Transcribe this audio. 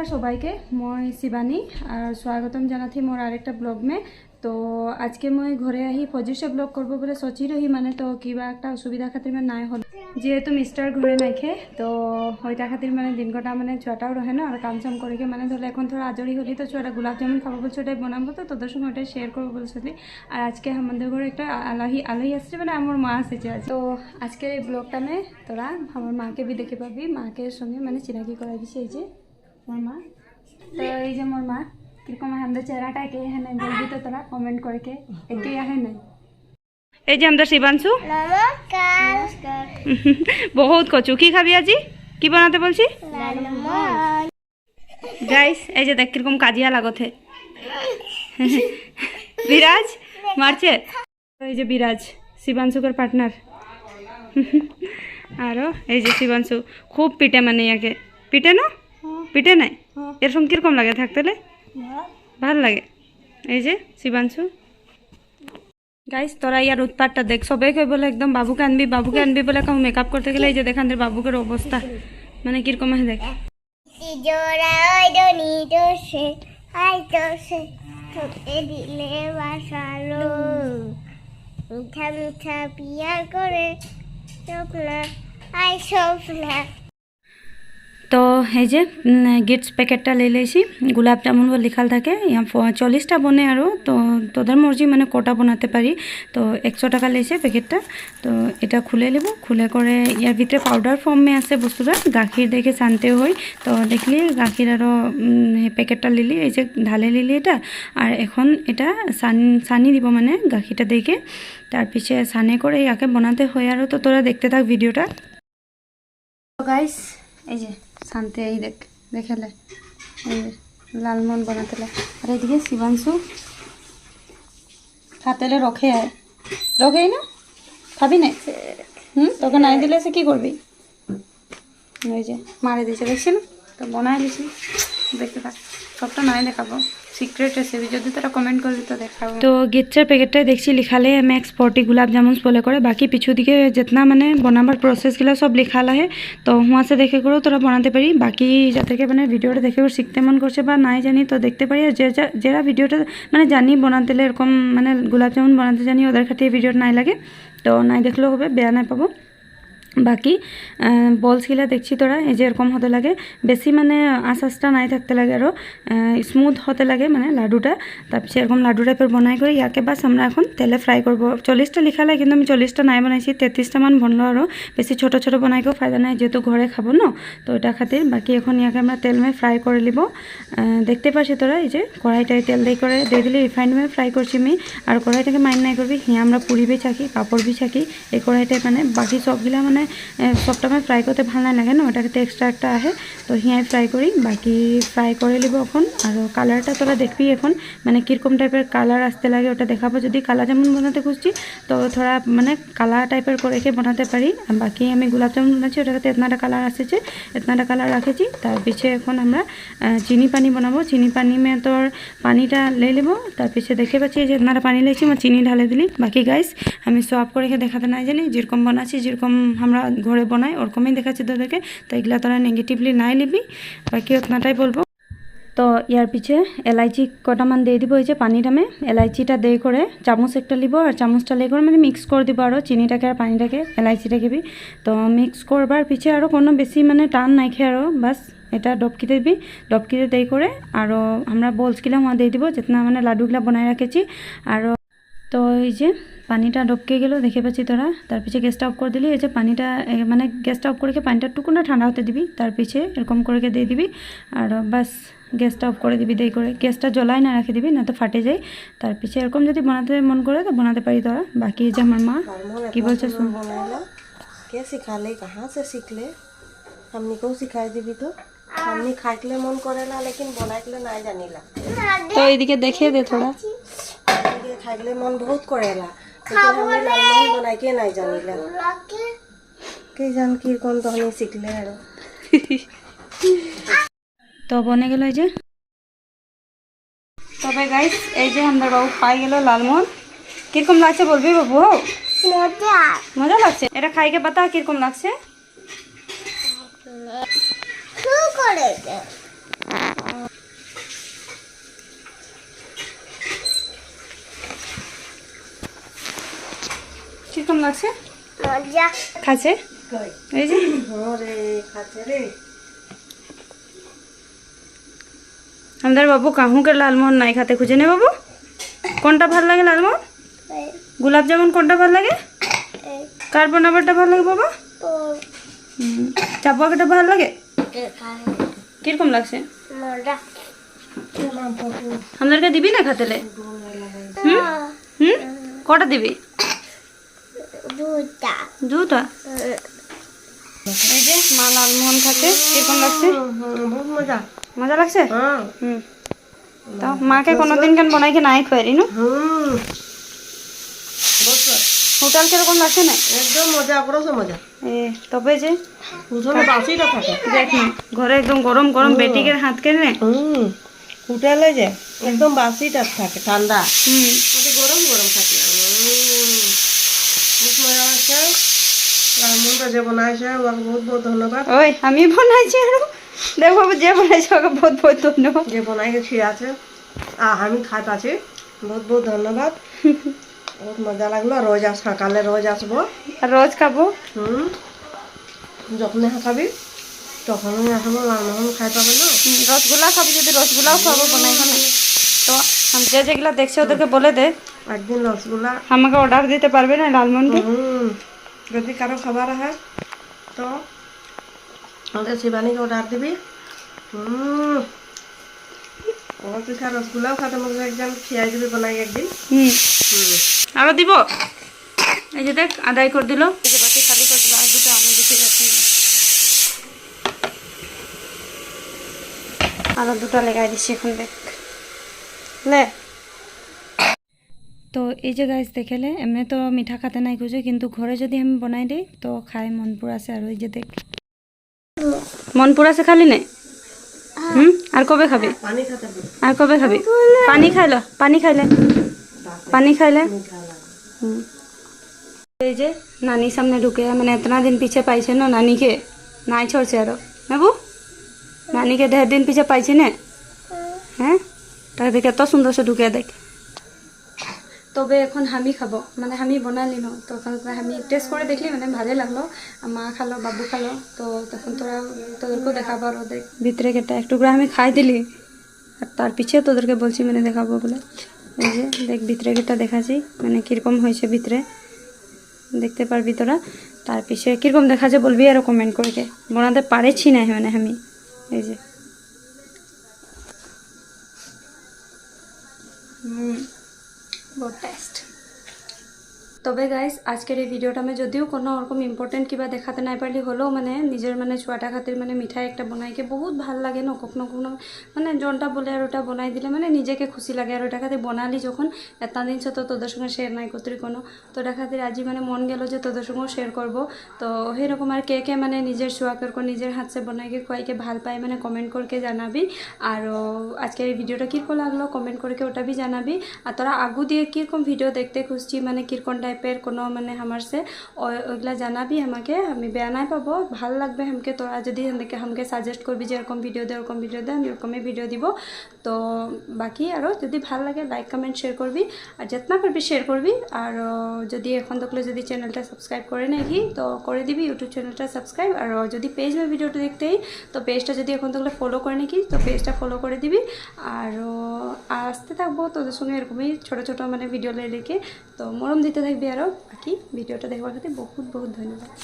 नमस्कार सबाइके मैं शिवानी और स्वागतम जानाथी मोर आरेकटा ब्लग में। तो आज के मैं घरे आही फजिसे ब्लग करब बोले सोची रही माने तो किबा एक असुविधा खातिर मैं नाई हल जेहेतु मिस्टर घरे नाइखे तो ओइटा खातिर माने दिन कटा माने छुआटाओ रहे ना और काम साम करके माने धरले এখন थोड़ा आजरी हली तो छुआटा गुलाब जामुन खाबो बोलछे ओटाई बनाबो तो तोদের সঙ্গে ওটাই শেয়ার করব বলছিলি। আর আজকে আমাদের ঘরে একটা আলহি আসছে মানে আমার মা এসেছে আজ। তো আজকের এই ব্লগটা মে তোরা আমার মাকে भी দেখে পাবি, মাকে সঙ্গে মানে চিনাকি করাই দিছে এই যে मोर माँ। तो ये मोर माँ किरकम है हमदा चेहराटा के है नहीं बोलबी तो तोरा कमेंट करके एक है नहीं। এই যে আমাদের শিবাংশু নমস্কার বহুত কচু কি খাবি আজি কি বানাতে বলছি গাইস এই যে দেখ কিরকম কাজিয়া লাগতে বিরাজ মারছে। এই যে বিরাজ শিবাংশুর পার্টনার আরো এই যে শিবাংশু খুব পিটে মানে ইয়াকে পিটে না পিটে নাই এরকম কিরকম লাগে থাকতে ভাল লাগে। এই যে শিবাংশু গাইস তোরা ইয়ার উৎপাতটা দেখ সবাই কই বলে একদম বাবুকে আনবি বলে কাউ মেকআপ করতে গেলে এই যে দেখান দের বাবুকের অবস্থা মানে কিরকম হয় দেখ জোড়া ওই দনি দোষে আই দোষে তোতে দিলে বাসালো মিঠা মিঠা পিয়া করে চপলা আই সফলা। तो ये जे गिफ्ट पैकेटा ले लेছি गुलाब जामुन वो लिखाल থাকে यहाँ 40টা बने आरो तो তোদের मर्जी মানে कोटा बनाते पारी। तो 100 টাকা লেছে पैकेटा। तो এটা খুলে নেব খুলে করে ইয়ার ভিতরে পাউডার ফর্ম মে আছে বস্তুটা গাখির দেখে ছানতে হয়। তো দেখলি গাখির আরো প্যাকেটটা লিলি এই যে ঢালে লিলি এটা আর এখন এটা সানি দিব মানে গাখিরটা দেখে তার পিছে সানে করে ইয়াকে বানাতে হয় আরো। তো তোরা দেখতে থাক ভিডিওটা। তো গাইস এই যে শান্তি এই দেখ দেখলে এই লালমোহন বানাতেলে আর এদিকে শিবাংশু খাতেলে রখে আয় রখেই না খাবি না তোকে নাই দিলে সে কি করবি ওই যে মারে দিয়েছে দেখছি না তো বানাই দিছি দেখতে থাক সবটা নাই দেখাবো সিক্রেট রেসিপি যদি তোরা কমেন্ট করবি তো দেখাবো। তো গিফটের প্যাকেটটায় দেখছি লিখালে MX 40 गुलाब जामुन বলে করে বাকি পিছু দিকে যেতনা মানে বানাবার প্রসেসগুলো সব লিখালা है। তো হুঁয়াছে দেখে করেও তোরা বানাতে পারি বাকি যাদেরকে মানে ভিডিওটা দেখে শিখতে মন করছে বা নাই জানি তো দেখতে পারি আর যারা ভিডিওটা মানে জানি বানাতে এরকম মানে গোলাপ জামুন বানাতে জানি ওদের খাতে ভিডিওটা নাই লাগে তো নাই দেখলেও হবে বেয়া নাই পাবো। বাকি বলসগুলা দেখছি তোরা এই যে এরকম হতে লাগে বেশি মানে আঁচটা নাই থাকতে লাগে আরও স্মুথ হতে লাগে মানে লাডুটা তারপর এরকম লাডু টাইপের বনাই করে ইয়াকে বাস আমরা এখন তেলে ফ্রাই করব। 40টা লিখা লাগে কিন্তু আমি 40টা নাই বানাইছি 33টা মান বনলো আরও বেশি ছোট ছোট বনাইকেও ফায়দা নাই যেহেতু ঘরে খাবো না তো এটা খাतिर বাকি এখন ইয়াকে আমরা তেল মে ফ্রাই করে নিব। দেখতে পাচ্ছি তোরা এই যে কড়াইটায় তেল দিয়ে দিলে রিফাইন্ড মে ফ্রাই করছি আমি আর কড়াইটাকে মাইন্ড নাই করবি হিয়া আমরা পুরি বি ছাকি পাপড় বি ছাকি এই কড়াইটায় মানে বাকি সবগুলা মানে সবটা मैं फ्राई करते ভাল লাগে না ওটাতে এক্সট্রা একটা আহে তো হিয়াই ফ্রাই করি বাকি ফ্রাই করে লিব এখন আর কালারটা তোরা দেখবি এখন মানে কিরকম টাইপের কালার আসতে লাগে ওটা দেখাবো। যদি কালা জামুন বানাতে খুঁজছি তো থোড়া মানে কালা টাইপের করে বানাতে পারি বাকি আমি গোলাপ জামুন বানাচ্ছি ওটাতে এতনাটা কালার আসছে এতনাটা কালার রাখেছি তার পিছে এখন আমরা চিনি পানি বানাবো। চিনি পানি মে তোর পানিটা লে লিব তার পিছে দেখে পাচ্ছি যে এতনাটা পানি লেছি मैं চিনি ঢালে দিলি। বাকি গাইস আমি সব করে দেখাতে নাই জানি যেরকম বানাচ্ছি যেরকম আমরা ঘরে বানাই ওরকমই দেখাচ্ছি তোদেরকে তো এগুলা তোরা নেগেটিভলি নাই লিবি বাকি ওতনাটাই বলবো। তো ইয়ার পিছে এলাইচি কটামান দিয়ে দিব এই যে পানিটা মে এলাইচিটা দিয়ে করে চামচ একটা লিব আর চামচটা লে করে মানে মিক্স করে দিব আরও চিনিটাকে আর পানিটাকে এলাইচিটাকে বি তো মিক্স করবার পিছে আরও কোনো বেশি মানে টান নাই খেয়ে আরও বাস এটা ডবকিতে দিবি ডবকিতে দিয়ে করে আরও আমরা বলসগুলা ওয়া দিয়ে দিব যেতনা মানে লাডুগুলা বানাই রাখেছি আরও। তো এই যে পানিটা ডবকে গেল দেখে পাচ্ছি তোরা তার পিছে গ্যাসটা অফ করে দিলি এই যে পানিটা মানে গ্যাসটা অফ করে পানিটা টুকুনা ঠান্ডা হতে দিবি তার পিছে এরকম করে দিয়ে দিবি আর বাস গ্যাসটা অফ করে দিবি দেই করে গ্যাসটা জ্বলাই না রাখে দিবি না তো ফাটে যায়। তার পিছে এরকম যদি বানাতে মন করে তো বানাতে পারি তোরা। বাকি যে আমার মা কি বলছে শুন কে শিখালে कहां से सीख ले हमनी को सिखाई दिबी तो हमनी खाइले मन करेला लेकिन बनाइले ना जानिला तो एदिके देखे दे थोड़ा एदिके खाइले मन बहुत करेला लेकिन हमनी लालमोहन बनाई के ना जानिला के जान की कोन तो हमनी सीखले आरो तो बने गेल जे तबे गाइस এই যে আমরা বাবু পাই গেল লালমোহন কিরকম লাগছে বলবি বাবু মজা মজা লাগছে এটা খাইকে বাতা কিরকম লাগছে কিরকম লাগছে মজা খাচ্ছে কই এই যে ওরে খাচ্ছে রে আমাদের বাবু কাহু के লালমোহন নাই খাতে খুঁজে নে বাবু কোনটা ভাল লাগে লালমোহন গোলাপ জামুন কোনটা ভাল লাগে কার্বনাবারটা ভাল লাগে বাবা চাপাকাটা ভাল লাগে কিরকম লাগছে মজা আমাদেরকে দিবি না খাতেলে হুম হুম কটা দিবি দুটা দুটা এই যে মা লালমোহন খাচ্ছে কিরকম লাগছে বহুত মজা মজা লাগছে হ্যাঁ হুম তো মাকে কোনোদিন কেন বনাইকে নাই খুয়ারি নো হোটেল কিরকম লাগছে না একদম মজা করছো মজা এ তবে যে উঠোনে বাসিটা থাকে দেখ না ঘরে একদম গরম গরম বেটিকের হাত কেনে হোটেলে যে একদম বাসিটা থাকে ঠান্ডা হুম ওটা গরম গরম থাকে বহুত মজা লাগছে লালমোহনটা যে বনাইছে ওকে বহুত বহুত ধন্যবাদ ওই আমি বনাইছি আর দেখ বাবু যে বনাইছে ওকে বহুত বহুত ধন্যবাদ যে বনাইকে খিয়াছে আমি খাই পাচ্ছি বহুত বহুত ধন্যবাদ বহুত মজা লাগলো রোজ সকালে রোজ আসবো আর রোজ খাবো যখনই খাবি তখনই আসবো লালমোহন খাই পাবে না রসগোল্লা খাবি যদি রসগোল্লাও খাবো বনাই না তো যে যেগুলা দেখছে ওদেরকে বলে দে একদিন রসগোল্লা আমাকে অর্ডার দিতে পারবে না লালমোহনকে যদি কারো খাবার হয় তো আমাদের শিবানীকে অর্ডার দিবি ওর পিঠা রসগোল্লাও খাতে মধ্যে একজন খিয়াই দিবি বনাই একদিন হুম আরো দিব এই যে দেখ আদায় করে দিল এই যে বাকি খালি করে দিল আর দুটো আমার দিকে যাচ্ছে আরো দুটো লেগাই দিচ্ছি এখন দেখ লে তো এই যে গাছ দেখালে এমনি তো মিঠা খাতে নাই খুঁজে কিন্তু ঘরে যদি আমি বনাই দিই তো খাই মনপুর আছে আর ওই যে দেখ মনপুর আছে খালি নে হুম আর কবে খাবি পানি খাতে হবে আর কবে খাবি পানি খাইলো পানি খাইলে পানি খাইলে হুম এই যে নানি সামনে ঢুকে মানে इतना दिन पीछे पाइছে না নানিকে নাই ছড়ছে আরো নেবু নানিকে 1.5 দিন पीछे পাইছি না হ্যাঁ তাই দেখ এত সুন্দর সে ঢুকে দেখ তবে এখন আমি খাবো মানে আমি বনালি ন তখন আমি টেস্ট করে দেখলি মানে ভালোই লাগলো মা খালো বাবু খালো তো তখন তোদেরকেও দেখাবো আর দেখ ভিতরে কেটা এক টুকরা আমি খাই দিলি আর তার পিছিয়ে তোদেরকে বলছি মানে দেখাবো বলে এই যে দেখ ভিতরে কেটা দেখাচ্ছি মানে কীরকম হয়েছে ভিতরে দেখতে পারবি তোরা তার পিছিয়ে কীরকম দেখাচ্ছে বলবি আরও কমেন্ট করে বনাতে পারেছি না মানে আমি এই যে বহুত টেস্ট তবে গাইস আজকের এই ভিডিওটা আমি যদিও কোনো রকম ইম্পর্টেন্ট কিবা দেখাতে নাই পারলি হলেও মানে নিজের মানে ছুয়াটা খাতির মানে মিঠাই একটা বনাইকে বহুত ভাল লাগে ন কখনো কখনো মানে জনটা বলে আর ওটা বনাই দিলে মানে নিজেকে খুশি লাগে আর ওটা খাতে বনালি যখন এত দিন সে তো তোদের সঙ্গে শেয়ার নাই করতে কোনো তো ওটা খাতির আজি মানে মন গেল যে তোদের সঙ্গেও শেয়ার করবো তো সেরকম আর কে কে মানে নিজের ছুয়াকের নিজের হাত সে বনাইকে খুয়াইকে ভাল পাই মানে কমেন্ট করকে জানাবি আর আজকের এই ভিডিওটা কীরকম লাগলো কমেন্ট করকে ওটা বি জানাবি আর তোরা আগু দিয়ে কীরকম ভিডিও দেখতে খুঁজছি মানে কীরকম টাইপের কোনো মানে আমার সে ওইগুলা জানাবি আমাকে আমি বেয়া নাই পাবো ভাল লাগবে আমাকে তোরা যদি আমাকে সাজেস্ট করবি যে এরকম ভিডিও দে আমি এরকমই ভিডিও দিব তো বাকি আরও যদি ভাল লাগে লাইক কমেন্ট শেয়ার করবি আর যেতনা পারবি শেয়ার করবি আর যদি এখন তকলে যদি চ্যানেলটা সাবস্ক্রাইব করে নাকি তো করে দিবি ইউটিউব চ্যানেলটা সাবস্ক্রাইব আর যদি পেজ में ভিডিওটা দেখতেই তো পেজটা যদি এখন তকলে ফলো করে নাকি তো পেজটা ফলো করে দিবি আর আসতে থাকবো তোদের সঙ্গে এরকমই ছোটো ছোটো মানে ভিডিও লেকে তো মরম দিতে থাকবি আরও বাকি ভিডিওটা দেখবার খাतिर বহুত বহুত ধন্যবাদ।